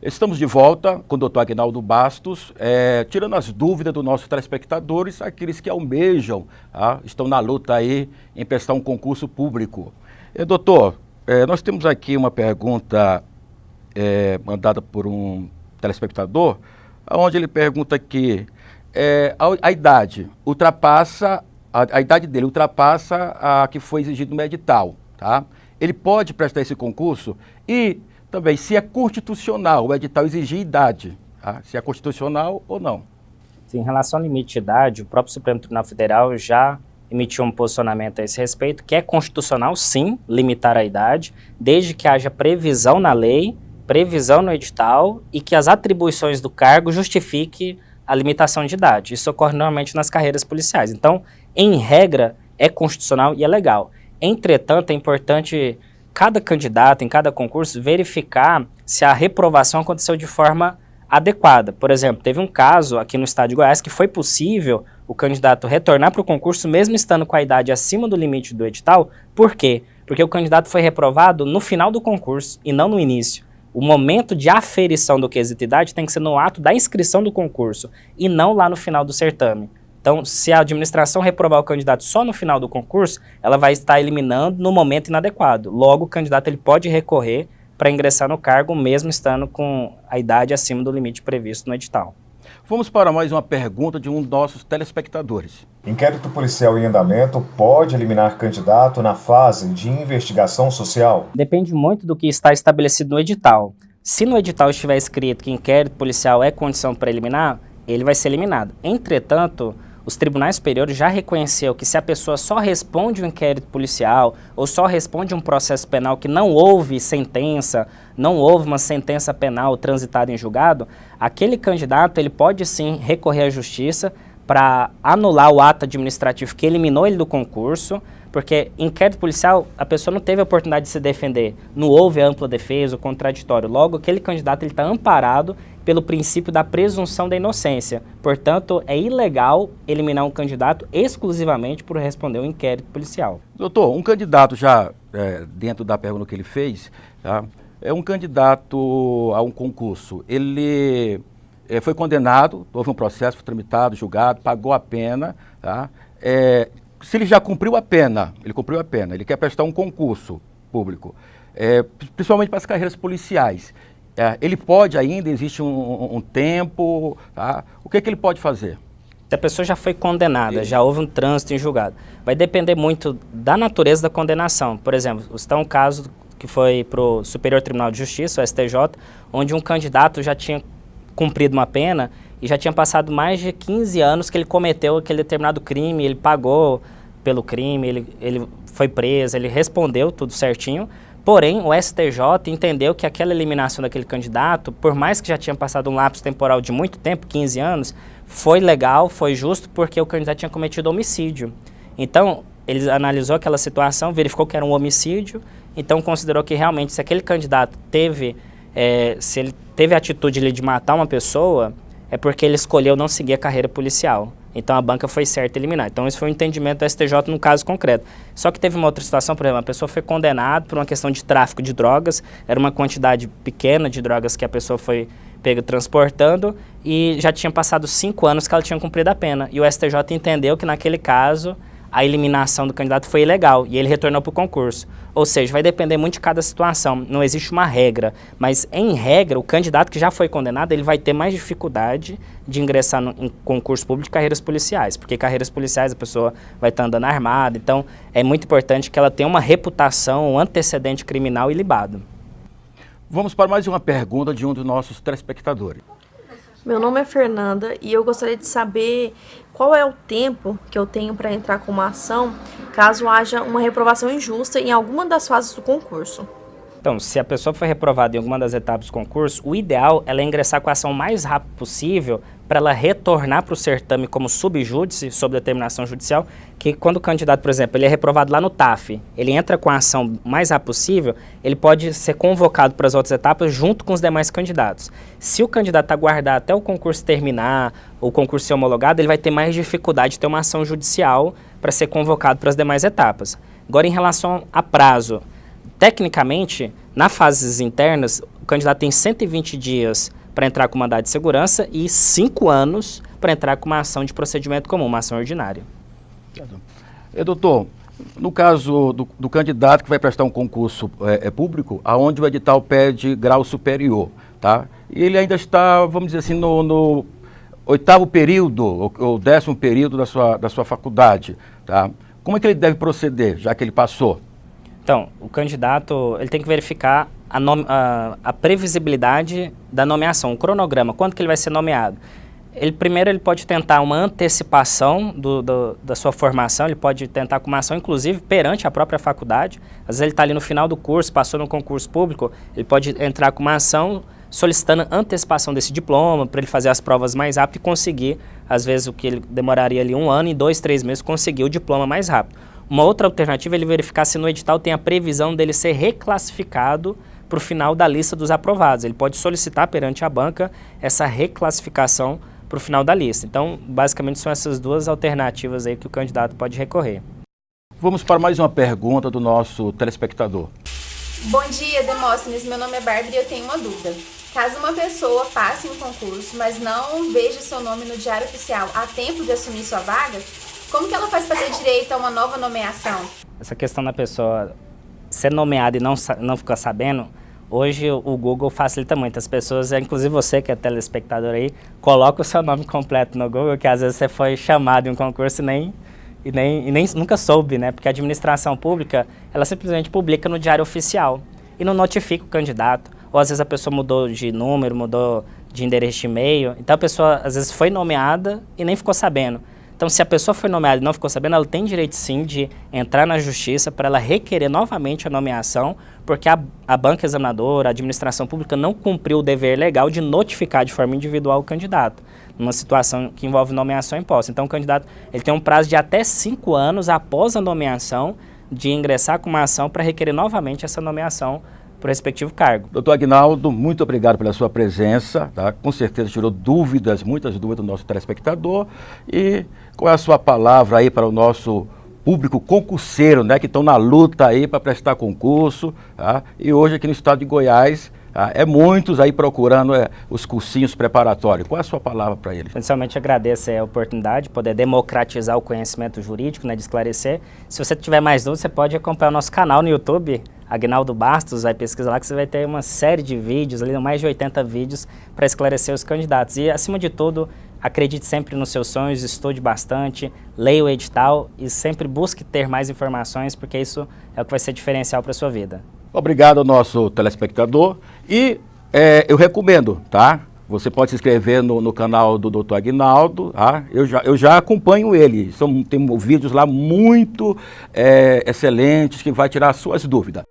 Estamos de volta com o Dr. Aguinaldo Bastos, tirando as dúvidas dos nossos telespectadores, aqueles que almejam, estão na luta aí em prestar um concurso público. Doutor, nós temos aqui uma pergunta mandada por um telespectador, onde ele pergunta que a idade dele ultrapassa a que foi exigida no edital, tá? Ele pode prestar esse concurso e também se é constitucional o edital exigir idade, tá? Se é constitucional ou não. Em relação ao limite de idade, o próprio Supremo Tribunal Federal já emitiu um posicionamento a esse respeito, que é constitucional, sim, limitar a idade, desde que haja previsão na lei, previsão no edital e que as atribuições do cargo justifiquem a limitação de idade. Isso ocorre normalmente nas carreiras policiais. Então, em regra, é constitucional e é legal. Entretanto, é importante cada candidato, em cada concurso, verificar se a reprovação aconteceu de forma adequada. Por exemplo, teve um caso aqui no estado de Goiás que foi possível o candidato retornar para o concurso mesmo estando com a idade acima do limite do edital. Por quê? Porque o candidato foi reprovado no final do concurso e não no início. O momento de aferição do quesito idade tem que ser no ato da inscrição do concurso e não lá no final do certame. Então, se a administração reprovar o candidato só no final do concurso, ela vai estar eliminando no momento inadequado. Logo, o candidato ele pode recorrer para ingressar no cargo, mesmo estando com a idade acima do limite previsto no edital. Vamos para mais uma pergunta de um dos nossos telespectadores. Inquérito policial em andamento pode eliminar candidato na fase de investigação social? Depende muito do que está estabelecido no edital. Se no edital estiver escrito que inquérito policial é condição para eliminar, ele vai ser eliminado. Entretanto, os tribunais superiores já reconheceu que se a pessoa só responde um inquérito policial ou só responde um processo penal que não houve sentença, não houve uma sentença penal transitada em julgado, aquele candidato ele pode sim recorrer à justiça para anular o ato administrativo que eliminou ele do concurso, porque inquérito policial a pessoa não teve a oportunidade de se defender, não houve ampla defesa ou contraditório. Logo, aquele candidato está amparado pelo princípio da presunção da inocência. Portanto, é ilegal eliminar um candidato exclusivamente por responder um inquérito policial. Doutor, um candidato já, dentro da pergunta que ele fez, tá? É um candidato a um concurso. Ele foi condenado, houve um processo, foi tramitado, julgado, pagou a pena, tá? Se ele já cumpriu a pena, ele quer prestar um concurso público, principalmente para as carreiras policiais. Ele pode ainda, existe um tempo, tá? O que ele pode fazer? Se a pessoa já foi condenada, já houve um trânsito em julgado, vai depender muito da natureza da condenação. Por exemplo, está um caso que foi para o Superior Tribunal de Justiça, o STJ, onde um candidato já tinha cumprido uma pena e já tinha passado mais de 15 anos que ele cometeu aquele determinado crime, ele pagou pelo crime, ele foi preso, ele respondeu tudo certinho. Porém, o STJ entendeu que aquela eliminação daquele candidato, por mais que já tinha passado um lapso temporal de muito tempo, 15 anos, foi legal, foi justo, porque o candidato tinha cometido homicídio. Então, ele analisou aquela situação, verificou que era um homicídio, então considerou que realmente se aquele candidato se ele teve a atitude de matar uma pessoa, é porque ele escolheu não seguir a carreira policial. Então a banca foi certa em eliminar. Então esse foi o entendimento do STJ no caso concreto. Só que teve uma outra situação, por exemplo, a pessoa foi condenada por uma questão de tráfico de drogas, era uma quantidade pequena de drogas que a pessoa foi pega transportando e já tinha passado 5 anos que ela tinha cumprido a pena. E o STJ entendeu que naquele caso a eliminação do candidato foi ilegal e ele retornou para o concurso. Ou seja, vai depender muito de cada situação, não existe uma regra, mas em regra, o candidato que já foi condenado, ele vai ter mais dificuldade de ingressar em concurso público de carreiras policiais, porque carreiras policiais a pessoa vai estar andando armada, então é muito importante que ela tenha uma reputação, um antecedente criminal ilibado. Vamos para mais uma pergunta de um dos nossos telespectadores. Meu nome é Fernanda e eu gostaria de saber qual é o tempo que eu tenho para entrar com uma ação caso haja uma reprovação injusta em alguma das fases do concurso. Então, se a pessoa foi reprovada em alguma das etapas do concurso, o ideal é ela ingressar com a ação o mais rápido possível para ela retornar para o certame como subjúdice, sob determinação judicial, que quando o candidato, por exemplo, ele é reprovado lá no TAF, ele entra com a ação o mais rápido possível, ele pode ser convocado para as outras etapas junto com os demais candidatos. Se o candidato aguardar até o concurso terminar, ou o concurso ser homologado, ele vai ter mais dificuldade de ter uma ação judicial para ser convocado para as demais etapas. Agora, em relação a prazo, tecnicamente, nas fases internas, candidato tem 120 dias para entrar com mandado de segurança e 5 anos para entrar com uma ação de procedimento comum, uma ação ordinária. Doutor, no caso do candidato que vai prestar um concurso público, aonde o edital pede grau superior, tá? E ele ainda está, vamos dizer assim, no 8º período ou 10º período da sua faculdade, tá? Como é que ele deve proceder, já que ele passou? Então, o candidato ele tem que verificar a previsibilidade da nomeação, o cronograma, quando que ele vai ser nomeado. Primeiro ele pode tentar uma antecipação da sua formação, ele pode tentar com uma ação, inclusive, perante a própria faculdade. Às vezes ele está ali no final do curso, passou no concurso público, ele pode entrar com uma ação solicitando antecipação desse diploma, para ele fazer as provas mais rápido e conseguir, às vezes, o que ele demoraria ali 1 ano, em 2, 3 meses, conseguir o diploma mais rápido. Uma outra alternativa é ele verificar se no edital tem a previsão dele ser reclassificado para o final da lista dos aprovados. Ele pode solicitar perante a banca essa reclassificação para o final da lista. Então, basicamente, são essas duas alternativas aí que o candidato pode recorrer. Vamos para mais uma pergunta do nosso telespectador. Bom dia, Demóstenes. Meu nome é Bárbara e eu tenho uma dúvida. Caso uma pessoa passe em um concurso, mas não veja seu nome no Diário Oficial a tempo de assumir sua vaga, como que ela faz para ter direito a uma nova nomeação? Essa questão da pessoa ser nomeada e não ficar sabendo, hoje o Google facilita muito. As pessoas, inclusive você que é telespectador aí, coloca o seu nome completo no Google, que às vezes você foi chamado em um concurso e nem nunca soube, né? Porque a administração pública, ela simplesmente publica no Diário Oficial e não notifica o candidato. Ou às vezes a pessoa mudou de número, mudou de endereço de e-mail. Então a pessoa às vezes foi nomeada e nem ficou sabendo. Então, se a pessoa foi nomeada e não ficou sabendo, ela tem direito sim de entrar na justiça para ela requerer novamente a nomeação, porque a banca examinadora, a administração pública não cumpriu o dever legal de notificar de forma individual o candidato, numa situação que envolve nomeação imposta. Então, o candidato ele tem um prazo de até 5 anos após a nomeação de ingressar com uma ação para requerer novamente essa nomeação para o respectivo cargo. Doutor Aguinaldo, muito obrigado pela sua presença, tá? Com certeza tirou muitas dúvidas do nosso telespectador. E qual é a sua palavra aí para o nosso público concurseiro, né, que estão na luta aí para prestar concurso, tá? E hoje aqui no estado de Goiás, muitos aí procurando os cursinhos preparatórios. Qual é a sua palavra para eles? Inicialmente agradeço a oportunidade de poder democratizar o conhecimento jurídico, né, de esclarecer. Se você tiver mais dúvidas, você pode acompanhar o nosso canal no YouTube, Aguinaldo Bastos, vai pesquisar lá que você vai ter uma série de vídeos, ali mais de 80 vídeos para esclarecer os candidatos. E acima de tudo, acredite sempre nos seus sonhos, estude bastante, leia o edital e sempre busque ter mais informações, porque isso é o que vai ser diferencial para a sua vida. Obrigado ao nosso telespectador e eu recomendo, tá? Você pode se inscrever no canal do Dr. Aguinaldo, tá? Eu já acompanho ele, tem vídeos lá muito excelentes que vai tirar suas dúvidas.